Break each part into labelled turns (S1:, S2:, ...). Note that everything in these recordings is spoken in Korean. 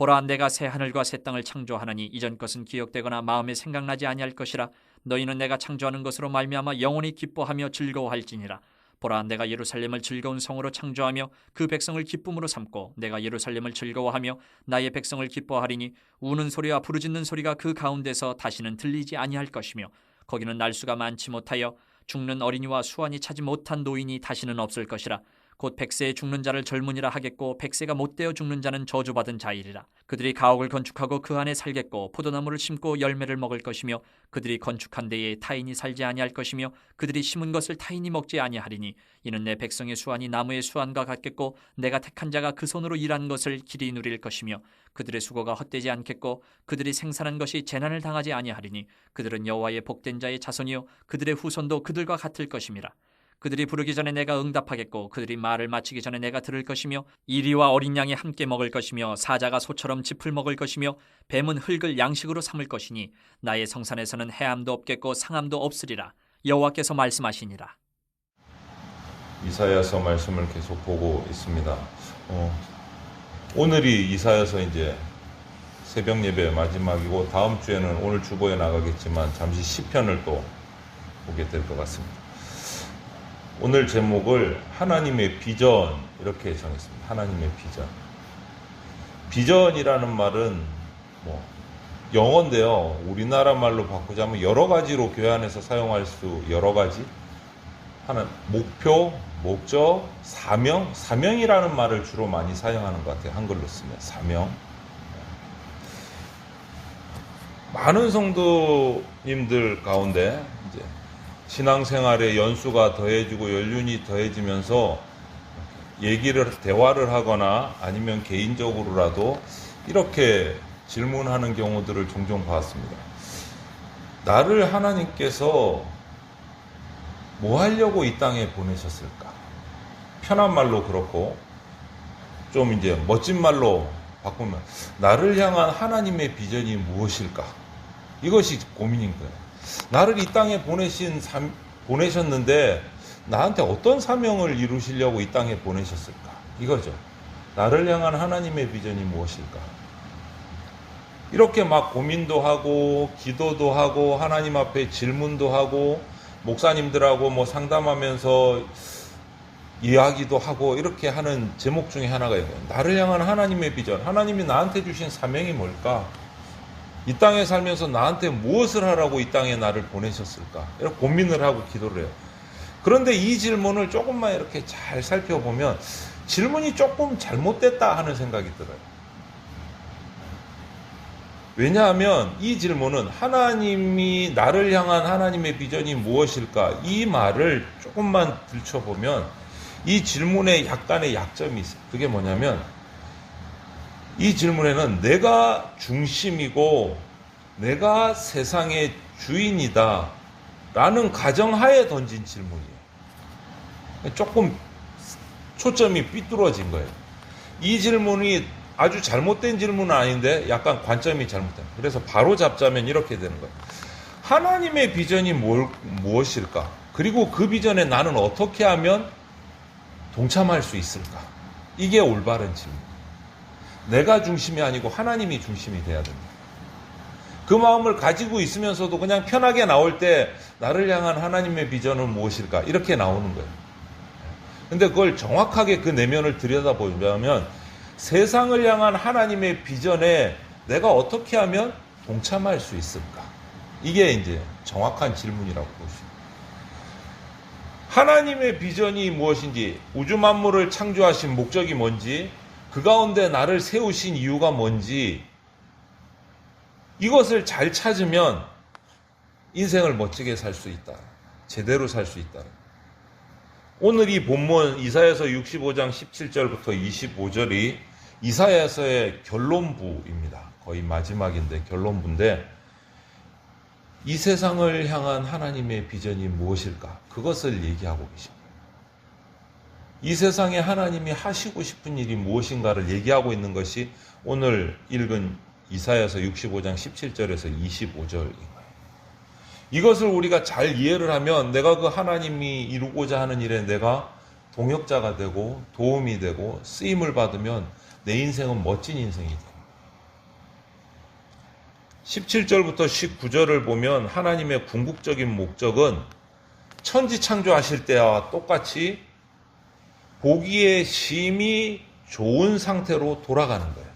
S1: 보라, 내가 새 하늘과 새 땅을 창조하나니 이전 것은 기억되거나 마음에 생각나지 아니할 것이라. 너희는 내가 창조하는 것으로 말미암아 영원히 기뻐하며 즐거워할지니라. 보라, 내가 예루살렘을 즐거운 성으로 창조하며 그 백성을 기쁨으로 삼고 내가 예루살렘을 즐거워하며 나의 백성을 기뻐하리니 우는 소리와 부르짖는 소리가 그 가운데서 다시는 들리지 아니할 것이며 거기는 날수가 많지 못하여 죽는 어린이와 수완이 차지 못한 노인이 다시는 없을 것이라. 곧 백세에 죽는 자를 젊은이라 하겠고 백세가 못되어 죽는 자는 저주받은 자이리라. 그들이 가옥을 건축하고 그 안에 살겠고 포도나무를 심고 열매를 먹을 것이며 그들이 건축한 데에 타인이 살지 아니할 것이며 그들이 심은 것을 타인이 먹지 아니하리니 이는 내 백성의 수완이 나무의 수완과 같겠고 내가 택한 자가 그 손으로 일한 것을 길이 누릴 것이며 그들의 수고가 헛되지 않겠고 그들이 생산한 것이 재난을 당하지 아니하리니 그들은 여호와의 복된 자의 자손이요 그들의 후손도 그들과 같을 것임이라. 그들이 부르기 전에 내가 응답하겠고 그들이 말을 마치기 전에 내가 들을 것이며 이리와 어린 양이 함께 먹을 것이며 사자가 소처럼 짚을 먹을 것이며 뱀은 흙을 양식으로 삼을 것이니 나의 성산에서는 해함도 없겠고 상함도 없으리라. 여호와께서 말씀하시니라.
S2: 이사야서 말씀을 계속 보고 있습니다. 오늘이 이사야서 이제 새벽 예배 마지막이고 다음 주에는 오늘 주보에 나가겠지만 잠시 시편을 또 보게 될 것 같습니다. 오늘 제목을 하나님의 비전 이렇게 정했습니다. 하나님의 비전. 비전이라는 말은 영어인데요. 우리나라 말로 바꾸자면 여러 가지로 교환해서 사용할 수 여러 가지. 하나 목표, 목적, 사명. 사명이라는 말을 주로 많이 사용하는 것 같아요. 한글로 쓰면 사명. 많은 성도님들 가운데 이제 신앙생활에 연수가 더해지고 연륜이 더해지면서 대화를 하거나 아니면 개인적으로라도 이렇게 질문하는 경우들을 종종 봤습니다. 나를 하나님께서 뭐 하려고 이 땅에 보내셨을까? 편한 말로 그렇고 좀 이제 멋진 말로 바꾸면 나를 향한 하나님의 비전이 무엇일까? 이것이 고민인 거예요. 나를 이 땅에 보내셨는데 나한테 어떤 사명을 이루시려고 이 땅에 보내셨을까? 이거죠. 나를 향한 하나님의 비전이 무엇일까? 이렇게 막 고민도 하고 기도도 하고 하나님 앞에 질문도 하고 목사님들하고 상담하면서 이야기도 하고 이렇게 하는 제목 중에 하나가 있어요. 나를 향한 하나님의 비전. 하나님이 나한테 주신 사명이 뭘까? 이 땅에 살면서 나한테 무엇을 하라고 이 땅에 나를 보내셨을까? 이렇게 고민을 하고 기도를 해요. 그런데 이 질문을 조금만 이렇게 잘 살펴보면 질문이 조금 잘못됐다 하는 생각이 들어요. 왜냐하면 이 질문은 하나님이 나를 향한 하나님의 비전이 무엇일까? 이 말을 조금만 들춰보면 이 질문에 약간의 약점이 있어요. 그게 뭐냐면 이 질문에는 내가 중심이고 내가 세상의 주인이다 라는 가정하에 던진 질문이에요. 조금 초점이 삐뚤어진 거예요. 이 질문이 아주 잘못된 질문은 아닌데 약간 관점이 잘못된 거예요. 그래서 바로 잡자면 이렇게 되는 거예요. 하나님의 비전이 무엇일까? 그리고 그 비전에 나는 어떻게 하면 동참할 수 있을까? 이게 올바른 질문. 내가 중심이 아니고 하나님이 중심이 돼야 됩니다. 그 마음을 가지고 있으면서도 그냥 편하게 나올 때 나를 향한 하나님의 비전은 무엇일까? 이렇게 나오는 거예요. 근데 그걸 정확하게 그 내면을 들여다보면 세상을 향한 하나님의 비전에 내가 어떻게 하면 동참할 수 있을까? 이게 이제 정확한 질문이라고 볼 수 있습니다. 하나님의 비전이 무엇인지, 우주 만물을 창조하신 목적이 뭔지, 그 가운데 나를 세우신 이유가 뭔지 이것을 잘 찾으면 인생을 멋지게 살 수 있다. 제대로 살 수 있다. 오늘 이 본문 이사야서 65장 17절부터 25절이 이사야서의 결론부입니다. 거의 마지막인데 결론부인데 이 세상을 향한 하나님의 비전이 무엇일까? 그것을 얘기하고 계십니다. 이 세상에 하나님이 하시고 싶은 일이 무엇인가를 얘기하고 있는 것이 오늘 읽은 이사야서 65장 17절에서 25절인 거예요. 이것을 우리가 잘 이해를 하면 내가 그 하나님이 이루고자 하는 일에 내가 동역자가 되고 도움이 되고 쓰임을 받으면 내 인생은 멋진 인생이 됩니다. 17절부터 19절을 보면 하나님의 궁극적인 목적은 천지 창조하실 때와 똑같이 보기에 심히 좋은 상태로 돌아가는 거예요.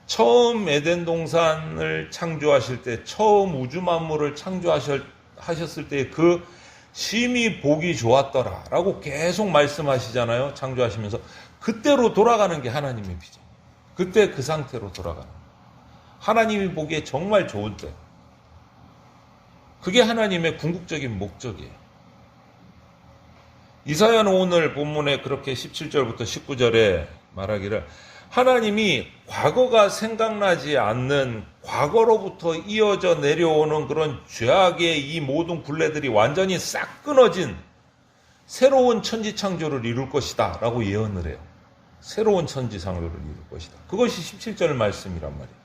S2: 처음 에덴 동산을 창조하실 때, 처음 우주 만물을 창조하셨을 때 그 심히 보기 좋았더라 라고 계속 말씀하시잖아요. 창조하시면서. 그때로 돌아가는 게 하나님의 비전. 그때 그 상태로 돌아가는 거예요. 하나님이 보기에 정말 좋을 때. 그게 하나님의 궁극적인 목적이에요. 이사야는 오늘 본문에 그렇게 17절부터 19절에 말하기를 하나님이 과거가 생각나지 않는 과거로부터 이어져 내려오는 그런 죄악의 이 모든 굴레들이 완전히 싹 끊어진 새로운 천지창조를 이룰 것이다 라고 예언을 해요. 새로운 천지창조를 이룰 것이다. 그것이 17절 말씀이란 말이에요.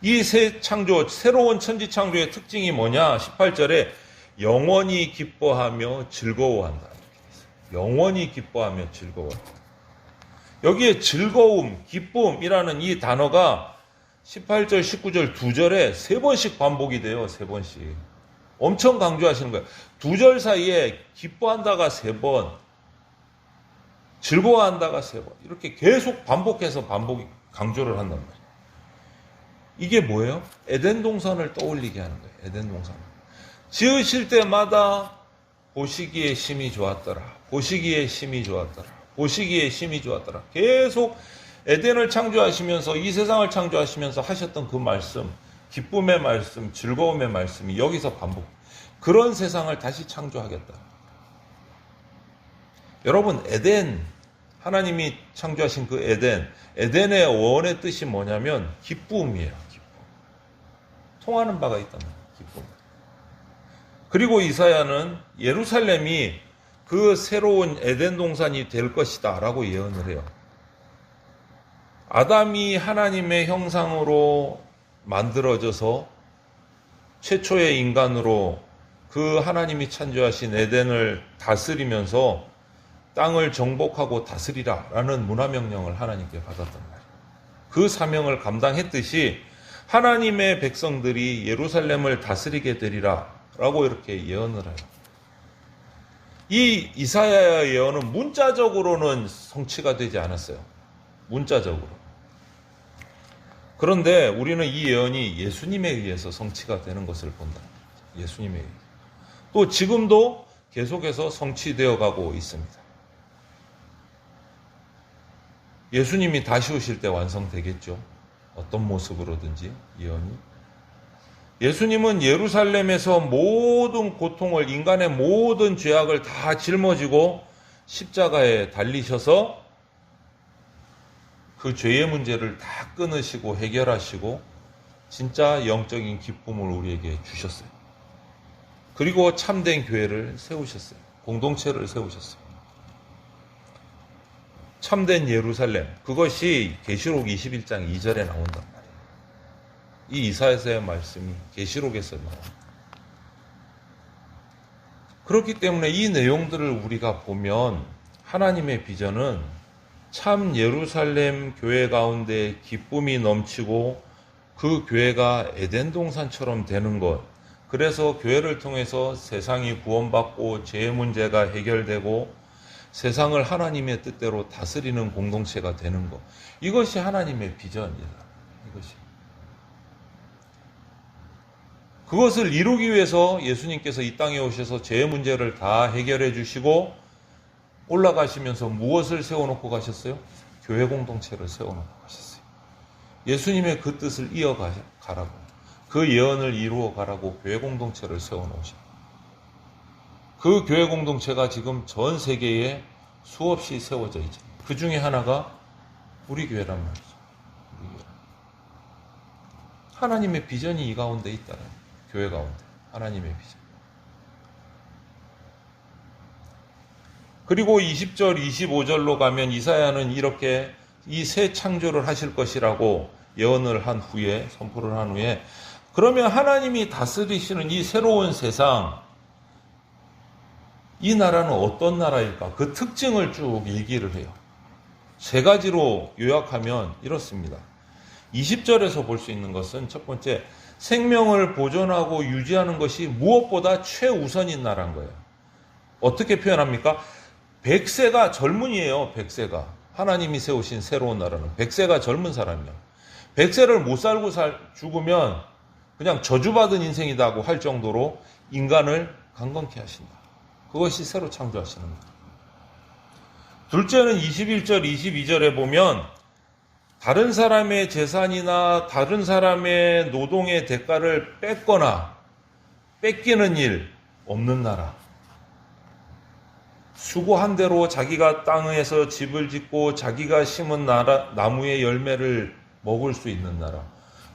S2: 이 새 창조, 새로운 천지창조의 특징이 뭐냐? 18절에 영원히 기뻐하며 즐거워한다. 영원히 기뻐하며 즐거워한다. 여기에 즐거움, 기쁨이라는 이 단어가 18절, 19절 두 절에 세 번씩 반복이 돼요. 세 번씩. 엄청 강조하시는 거예요. 두 절 사이에 기뻐한다가 세 번, 즐거워한다가 세 번. 이렇게 계속 반복해서 강조를 한단 말이에요. 이게 뭐예요? 에덴 동산을 떠올리게 하는 거예요. 에덴 동산. 지으실 때마다 보시기에 심히 좋았더라. 보시기에 심히 좋았더라. 보시기에 심히 좋았더라. 계속 에덴을 창조하시면서 이 세상을 창조하시면서 하셨던 그 말씀, 기쁨의 말씀, 즐거움의 말씀이 여기서 반복. 그런 세상을 다시 창조하겠다. 여러분, 에덴, 하나님이 창조하신 그 에덴의 원의 뜻이 뭐냐면 기쁨이에요. 기쁨. 통하는 바가 있단 말이에요. 기쁨. 그리고 이사야는 예루살렘이 그 새로운 에덴 동산이 될 것이다 라고 예언을 해요. 아담이 하나님의 형상으로 만들어져서 최초의 인간으로 그 하나님이 창조하신 에덴을 다스리면서 땅을 정복하고 다스리라 라는 문화명령을 하나님께 받았단 말이에요. 그 사명을 감당했듯이 하나님의 백성들이 예루살렘을 다스리게 되리라 라고 이렇게 예언을 해요. 이 이사야의 예언은 문자적으로는 성취가 되지 않았어요. 문자적으로. 그런데 우리는 이 예언이 예수님에 의해서 성취가 되는 것을 본다. 예수님에 의해서. 또 지금도 계속해서 성취되어 가고 있습니다. 예수님이 다시 오실 때 완성되겠죠. 어떤 모습으로든지 예언이. 예수님은 예루살렘에서 모든 고통을, 인간의 모든 죄악을 다 짊어지고 십자가에 달리셔서 그 죄의 문제를 다 끊으시고 해결하시고 진짜 영적인 기쁨을 우리에게 주셨어요. 그리고 참된 교회를 세우셨어요. 공동체를 세우셨어요. 참된 예루살렘, 그것이 계시록 21장 2절에 나온단 말이에요. 이 이사야서의 말씀이 계시록에서 나옵니다. 그렇기 때문에 이 내용들을 우리가 보면 하나님의 비전은 참 예루살렘 교회 가운데 기쁨이 넘치고 그 교회가 에덴 동산처럼 되는 것, 그래서 교회를 통해서 세상이 구원받고 죄의 문제가 해결되고 세상을 하나님의 뜻대로 다스리는 공동체가 되는 것, 이것이 하나님의 비전이다. 이것이. 그것을 이루기 위해서 예수님께서 이 땅에 오셔서 죄의 문제를 다 해결해 주시고 올라가시면서 무엇을 세워놓고 가셨어요? 교회 공동체를 세워놓고 가셨어요. 예수님의 그 뜻을 이어가라고, 그 예언을 이루어 가라고 교회 공동체를 세워놓으셨어요. 그 교회 공동체가 지금 전 세계에 수없이 세워져 있죠. 그 중에 하나가 우리 교회란 말이죠. 우리 교회. 하나님의 비전이 이 가운데 있다는 교회 가운데 하나님의 비전. 그리고 20절, 25절로 가면 이사야는 이렇게 이 새 창조를 하실 것이라고 예언을 한 후에, 선포를 한 후에, 그러면 하나님이 다스리시는 이 새로운 세상, 이 나라는 어떤 나라일까? 그 특징을 쭉 얘기를 해요. 세 가지로 요약하면 이렇습니다. 20절에서 볼 수 있는 것은 첫 번째, 생명을 보존하고 유지하는 것이 무엇보다 최우선인 나라인 거예요. 어떻게 표현합니까? 100세가 젊은이에요. 100세가. 하나님이 세우신 새로운 나라는 100세가 젊은 사람이야. 100세를 못 살고 죽으면 그냥 저주받은 인생이다고 할 정도로 인간을 강건케 하신다. 그것이 새로 창조하시는 거예요. 둘째는 21절, 22절에 보면 다른 사람의 재산이나 다른 사람의 노동의 대가를 뺏거나 뺏기는 일 없는 나라. 수고한 대로 자기가 땅에서 집을 짓고 자기가 심은 나무의 열매를 먹을 수 있는 나라.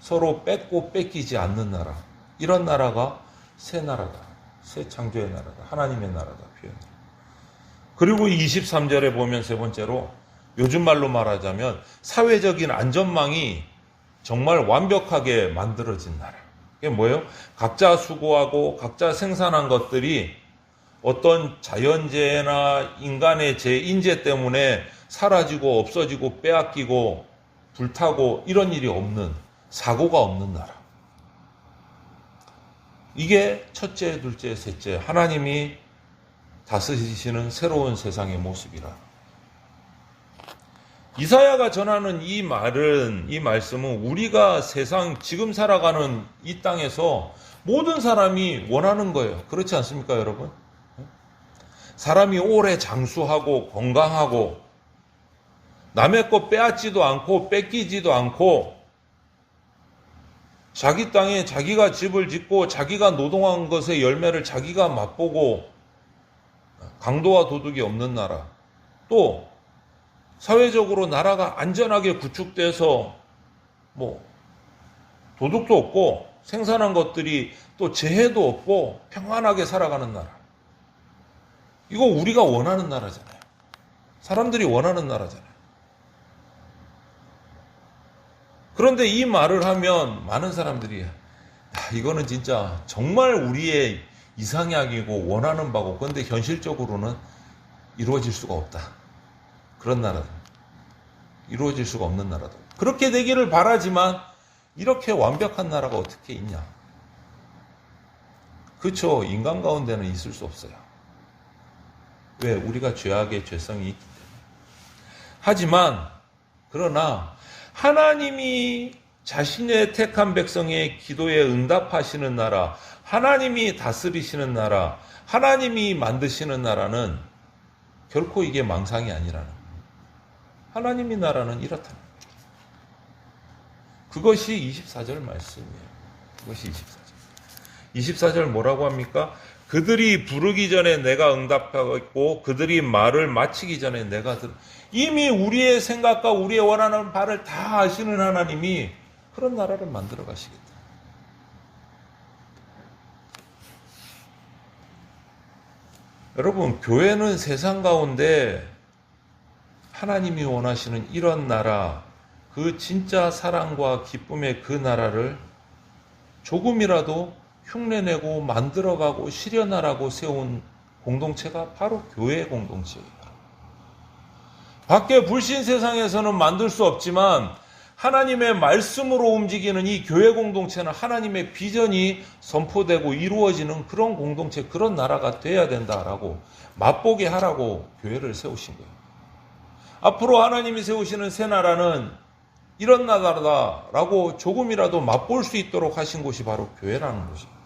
S2: 서로 뺏고 뺏기지 않는 나라. 이런 나라가 새 나라다. 새 창조의 나라다. 하나님의 나라다. 표현. 그리고 23절에 보면 세 번째로 요즘 말로 말하자면 사회적인 안전망이 정말 완벽하게 만들어진 나라. 이게 뭐예요? 각자 수고하고 각자 생산한 것들이 어떤 자연재해나 인간의 인재 때문에 사라지고 없어지고 빼앗기고 불타고 이런 일이 없는, 사고가 없는 나라. 이게 첫째, 둘째, 셋째, 하나님이 다스리시는 새로운 세상의 모습이라. 이사야가 전하는 이 말씀은 우리가 지금 살아가는 이 땅에서 모든 사람이 원하는 거예요. 그렇지 않습니까, 여러분? 사람이 오래 장수하고 건강하고 남의 것 빼앗지도 않고 뺏기지도 않고 자기 땅에 자기가 집을 짓고 자기가 노동한 것의 열매를 자기가 맛보고 강도와 도둑이 없는 나라. 또 사회적으로 나라가 안전하게 구축돼서 도둑도 없고 생산한 것들이 또 재해도 없고 평안하게 살아가는 나라. 이거 우리가 원하는 나라잖아요. 사람들이 원하는 나라잖아요. 그런데 이 말을 하면 많은 사람들이 이거는 진짜 정말 우리의 이상향이고 원하는 바고 그런데 현실적으로는 이루어질 수가 없다. 그런 나라다. 이루어질 수가 없는 나라다. 그렇게 되기를 바라지만 이렇게 완벽한 나라가 어떻게 있냐. 그렇죠. 인간 가운데는 있을 수 없어요. 왜? 우리가 죄악의 죄성이 있기 때문에. 하지만 그러나 하나님이 자신의 택한 백성의 기도에 응답하시는 나라, 하나님이 다스리시는 나라, 하나님이 만드시는 나라는 결코 이게 망상이 아니라는 거예요. 하나님의 나라는 이렇다. 그것이 24절 말씀이에요. 그것이 24절. 24절 뭐라고 합니까? 그들이 부르기 전에 내가 응답하고 그들이 말을 마치기 전에 내가 이미 우리의 생각과 우리의 원하는 바를 다 아시는 하나님이 그런 나라를 만들어 가시겠다. 여러분, 교회는 세상 가운데 하나님이 원하시는 이런 나라, 그 진짜 사랑과 기쁨의 그 나라를 조금이라도 흉내내고 만들어가고 실현하라고 세운 공동체가 바로 교회의 공동체예요. 밖에 불신 세상에서는 만들 수 없지만 하나님의 말씀으로 움직이는 이 교회 공동체는 하나님의 비전이 선포되고 이루어지는 그런 공동체, 그런 나라가 돼야 된다라고 맛보게 하라고 교회를 세우신 거예요. 앞으로 하나님이 세우시는 새 나라는 이런 나라다라고 조금이라도 맛볼 수 있도록 하신 곳이 바로 교회라는 것이에요.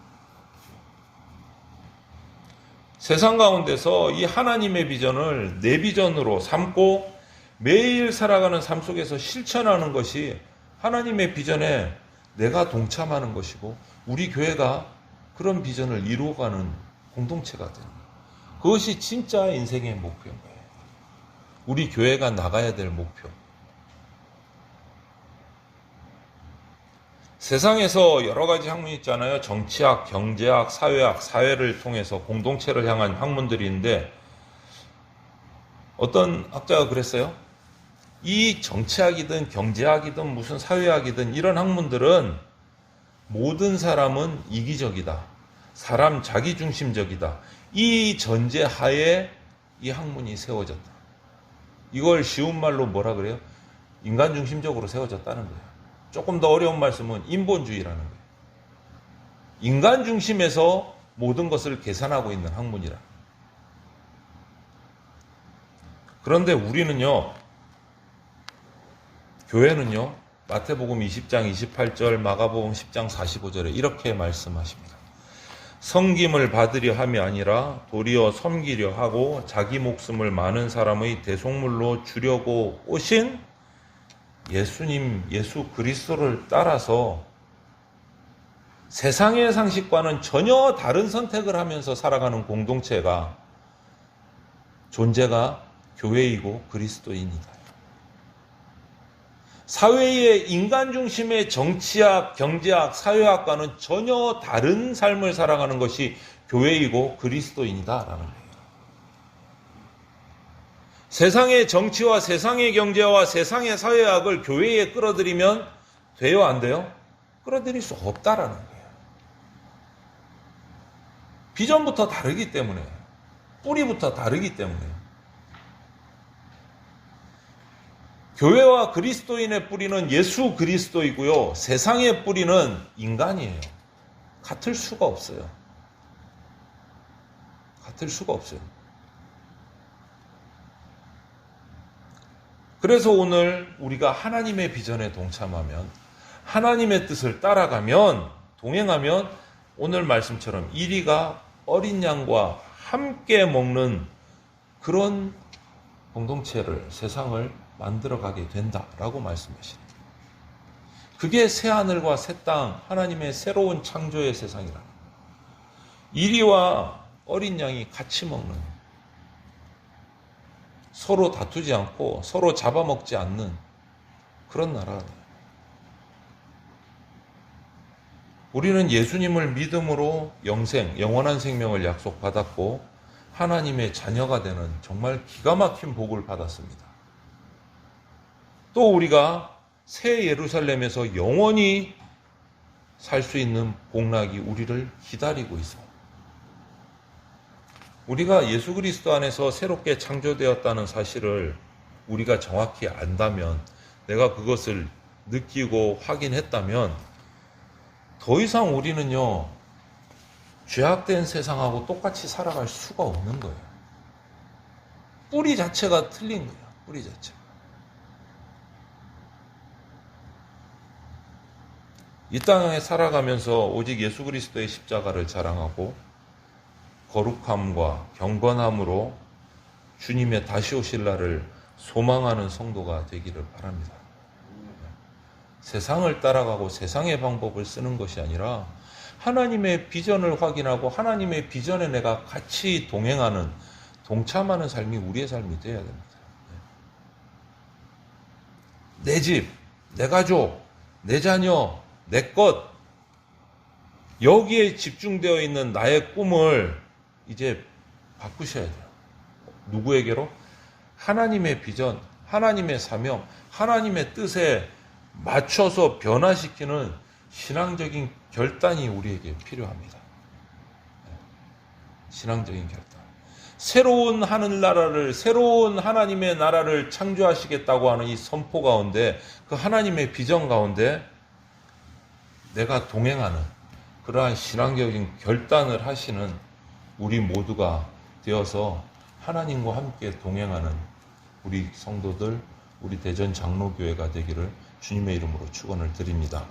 S2: 세상 가운데서 이 하나님의 비전을 내 비전으로 삼고 매일 살아가는 삶 속에서 실천하는 것이 하나님의 비전에 내가 동참하는 것이고 우리 교회가 그런 비전을 이루어가는 공동체가 되는 거예요. 그것이 진짜 인생의 목표인 거예요. 우리 교회가 나가야 될 목표. 세상에서 여러 가지 학문이 있잖아요. 정치학, 경제학, 사회학, 사회를 통해서 공동체를 향한 학문들이 있는데 어떤 학자가 그랬어요. 이 정치학이든 경제학이든 무슨 사회학이든 이런 학문들은 모든 사람은 이기적이다. 사람 자기중심적이다. 이 전제하에 이 학문이 세워졌다. 이걸 쉬운 말로 뭐라 그래요? 인간중심적으로 세워졌다는 거예요. 조금 더 어려운 말씀은 인본주의라는 거예요. 인간 중심에서 모든 것을 계산하고 있는 학문이라. 그런데 우리는요, 교회는요, 마태복음 20장 28절, 마가복음 10장 45절에 이렇게 말씀하십니다. 섬김을 받으려 함이 아니라 도리어 섬기려 하고 자기 목숨을 많은 사람의 대속물로 주려고 오신 예수님, 예수 그리스도를 따라서 세상의 상식과는 전혀 다른 선택을 하면서 살아가는 공동체가, 존재가 교회이고 그리스도인이다. 사회의 인간 중심의 정치학, 경제학, 사회학과는 전혀 다른 삶을 살아가는 것이 교회이고 그리스도인이다라는 거예요. 세상의 정치와 세상의 경제와 세상의 사회학을 교회에 끌어들이면 돼요, 안 돼요? 끌어들일 수 없다라는 거예요. 비전부터 다르기 때문에, 뿌리부터 다르기 때문에. 교회와 그리스도인의 뿌리는 예수 그리스도이고요. 세상의 뿌리는 인간이에요. 같을 수가 없어요. 같을 수가 없어요. 그래서 오늘 우리가 하나님의 비전에 동참하면, 하나님의 뜻을 따라가면, 동행하면 오늘 말씀처럼 이리가 어린 양과 함께 먹는 그런 공동체를, 세상을 만들어가게 된다라고 말씀하십니다. 그게 새하늘과 새 땅, 하나님의 새로운 창조의 세상이라. 이리와 어린 양이 같이 먹는, 서로 다투지 않고 서로 잡아먹지 않는 그런 나라다. 우리는 예수님을 믿음으로 영원한 생명을 약속받았고 하나님의 자녀가 되는 정말 기가 막힌 복을 받았습니다. 또 우리가 새 예루살렘에서 영원히 살 수 있는 복락이 우리를 기다리고 있어. 우리가 예수 그리스도 안에서 새롭게 창조되었다는 사실을 우리가 정확히 안다면, 내가 그것을 느끼고 확인했다면 더 이상 우리는요, 죄악된 세상하고 똑같이 살아갈 수가 없는 거예요. 뿌리 자체가 틀린 거예요. 뿌리 자체가. 이 땅에 살아가면서 오직 예수 그리스도의 십자가를 자랑하고 거룩함과 경건함으로 주님의 다시 오실 날을 소망하는 성도가 되기를 바랍니다. 세상을 따라가고 세상의 방법을 쓰는 것이 아니라 하나님의 비전을 확인하고 하나님의 비전에 내가 같이 동행하는, 동참하는 삶이 우리의 삶이 되어야 됩니다. 내 집, 내 가족, 내 자녀, 내 것, 여기에 집중되어 있는 나의 꿈을 이제 바꾸셔야 돼요. 누구에게로? 하나님의 비전, 하나님의 사명, 하나님의 뜻에 맞춰서 변화시키는 신앙적인 결단이 우리에게 필요합니다. 신앙적인 결단. 새로운 하늘나라를, 새로운 하나님의 나라를 창조하시겠다고 하는 이 선포 가운데, 그 하나님의 비전 가운데 내가 동행하는 그러한 신앙적인 결단을 하시는 우리 모두가 되어서 하나님과 함께 동행하는 우리 성도들, 우리 대전 장로교회가 되기를 주님의 이름으로 축원을 드립니다.